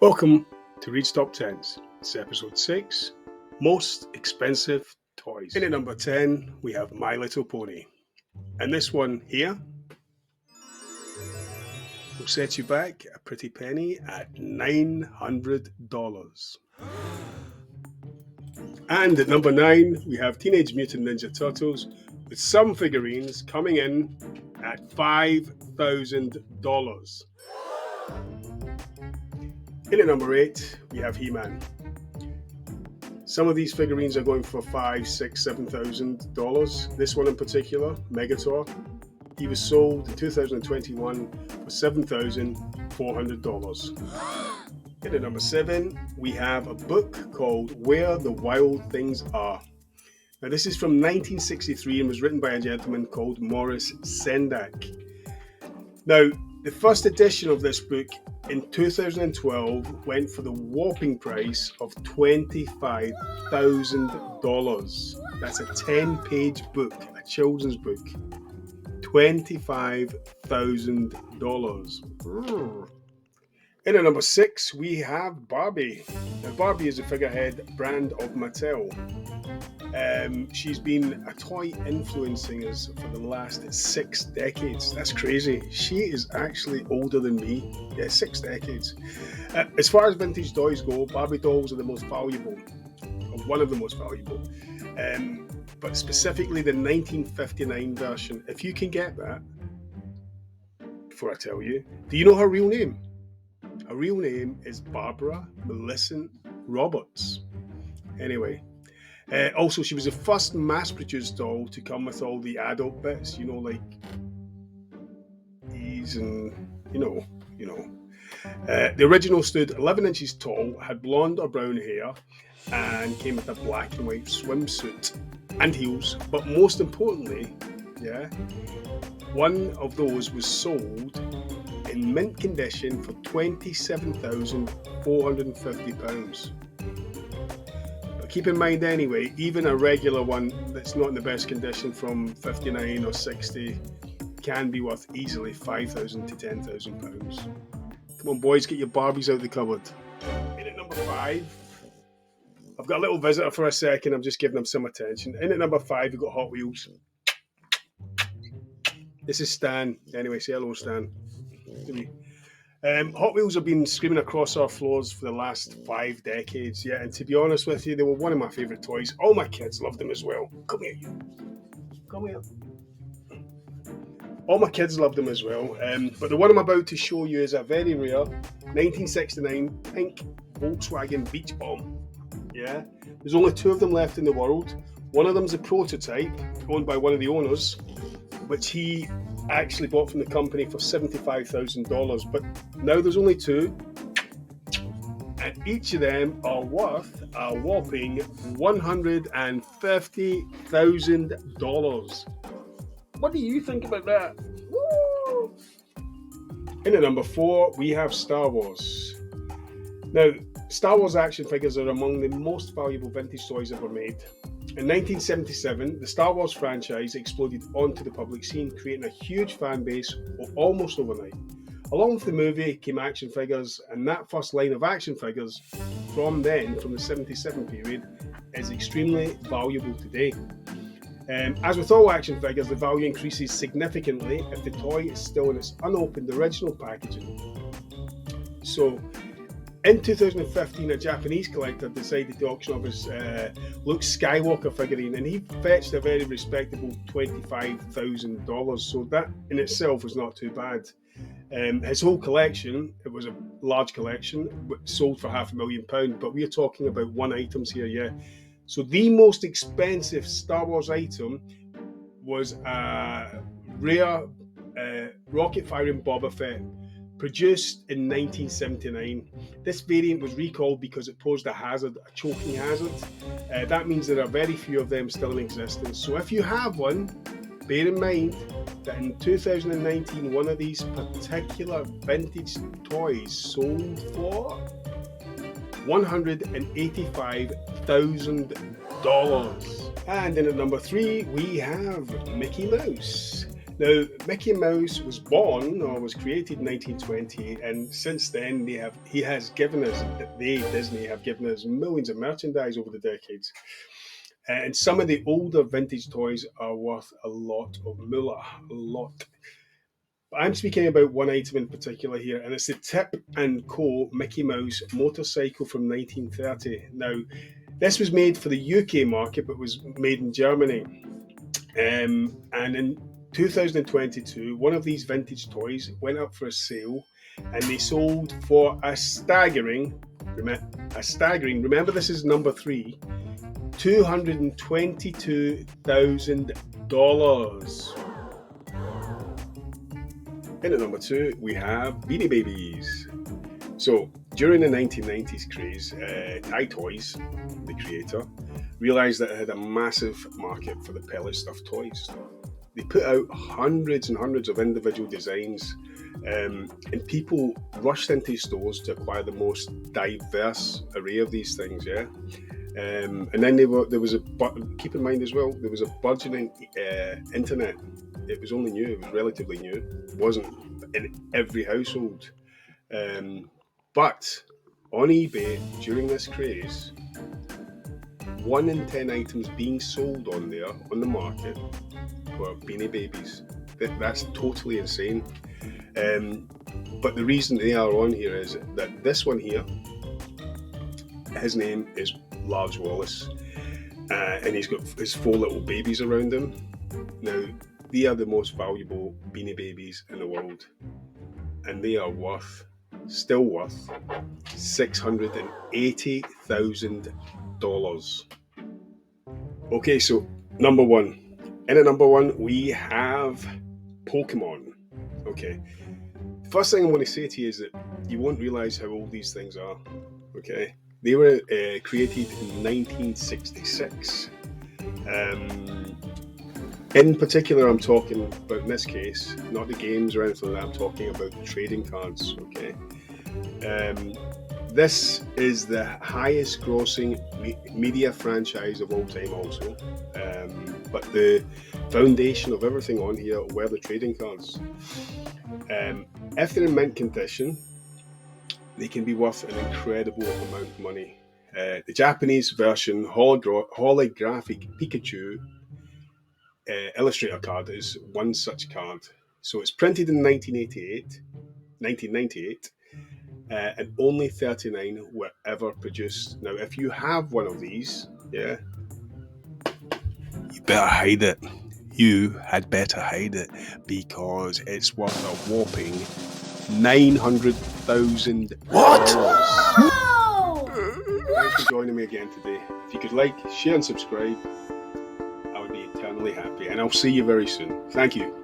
Welcome to Reed's Top 10s. It's episode 6, Most Expensive Toys. In at number 10, we have My Little Pony. And this one here will set you back a pretty penny at $900. And at number 9, we have Teenage Mutant Ninja Turtles, with some figurines coming in at $5,000. In at number 8, we have He-Man. Some of these figurines are going for $5,000, $6,000, $7,000. This one in particular, Megator, he was sold in 2021 for $7,400. In at number 7, we have a book called Where the Wild Things Are. Now, this is from 1963 and was written by a gentleman called Morris Sendak. Now, the first edition of this book in 2012 went for the whopping price of $25,000. That's a 10-page book, a children's book. $25,000. In at number 6, we have Barbie. Now, Barbie is a figurehead brand of Mattel. She's been a toy influencing us for the last 6 decades. That's crazy. She is actually older than me. Yeah, 6 decades. As far as vintage toys go, Barbie dolls are the most valuable, or one of the most valuable. But specifically the 1959 version. If you can get that, before I tell you, do you know her real name? Her real name is Barbara Millicent Roberts. Anyway. Also, she was the first mass-produced doll to come with all the adult bits, you know, like these and, you know. The original stood 11 inches tall, had blonde or brown hair, and came with a black and white swimsuit and heels. But most importantly, one of those was sold in mint condition for £27,450. Keep in mind anyway, even a regular one that's not in the best condition from 59 or 60 can be worth easily £5,000 to £10,000. Come on boys, get your Barbies out the cupboard. In at number 5, I've got a little visitor for a second, I'm just giving them some attention. In at number 5, we've got Hot Wheels. This is Stan. Anyway, say hello, Stan. Hot Wheels have been screaming across our floors for the last 5 decades, and to be honest with you, they were one of my favourite toys. All my kids loved them as well. Come here, you. Come here. All my kids loved them as well, but the one I'm about to show you is a very rare 1969 pink Volkswagen Beach Bomb. There's only 2 of them left in the world. One of them's a prototype owned by one of the owners, which he actually bought from the company for $75,000, but now there's only 2, and each of them are worth a whopping $150,000. What do you think about that? Woo! In at number 4, we have Star Wars. Now, Star Wars action figures are among the most valuable vintage toys ever made. In 1977, the Star Wars franchise exploded onto the public scene, creating a huge fan base almost overnight. Along with the movie came action figures, and that first line of action figures from the 77 period, is extremely valuable today. As with all action figures, the value increases significantly if the toy is still in its unopened original packaging. So, in 2015, a Japanese collector decided to auction off his Luke Skywalker figurine, and he fetched a very respectable $25,000. So that in itself was not too bad. His whole collection, it was a large collection, sold for £500,000, but we're talking about one items here, So the most expensive Star Wars item was a rare rocket-firing Boba Fett, produced in 1979. This variant was recalled because it posed a choking hazard. That means there are very few of them still in existence. So if you have one, bear in mind that in 2019, one of these particular vintage toys sold for $185,000. And in at number 3, we have Mickey Mouse. Now, Mickey Mouse was born or was created in 1920, and since then Disney have given us millions of merchandise over the decades. And some of the older vintage toys are worth a lot of moolah, a lot. But I'm speaking about one item in particular here, and it's the Tip and Co. Mickey Mouse motorcycle from 1930. Now, this was made for the UK market, but was made in Germany. And in 2022, one of these vintage toys went up for a sale, and they sold for a staggering, remember this is number 3, $222,000. In at number 2, we have Beanie Babies. So, during the 1990s craze, Thai Toys, the creator, realised that it had a massive market for the pellet stuffed toys. They put out hundreds and hundreds of individual designs, and people rushed into stores to acquire the most diverse array of these things, yeah? And then keep in mind as well, there was a burgeoning internet. It was only new, it was relatively new. It wasn't in every household. But on eBay, during this craze, 1 in 10 items being sold on there, on the market, were Beanie Babies. That's totally insane. But the reason they are on here is that this one here, his name is Lars Wallace, and he's got his 4 little babies around him. Now, they are the most valuable Beanie Babies in the world, and they are still worth $680,000. Okay, so number 1. In at number 1, we have Pokemon. Okay, first thing I want to say to you is that you won't realise how old these things are. Okay, they were created in 1966. In particular, I'm talking about, in this case, not the games or anything like that, I'm talking about the trading cards, okay? This is the highest grossing media franchise of all time also. But the foundation of everything on here were the trading cards. If they're in mint condition, they can be worth an incredible amount of money. The Japanese version holographic Pikachu illustrator card is one such card. So it's printed in 1998, and only 39 were ever produced. Now, if you have one of these, yeah, you better hide it. You had better hide it, because it's worth a whopping $900,000. What? Thanks for joining me again today. If you could like, share and subscribe, I would be eternally happy, and I'll see you very soon. Thank you.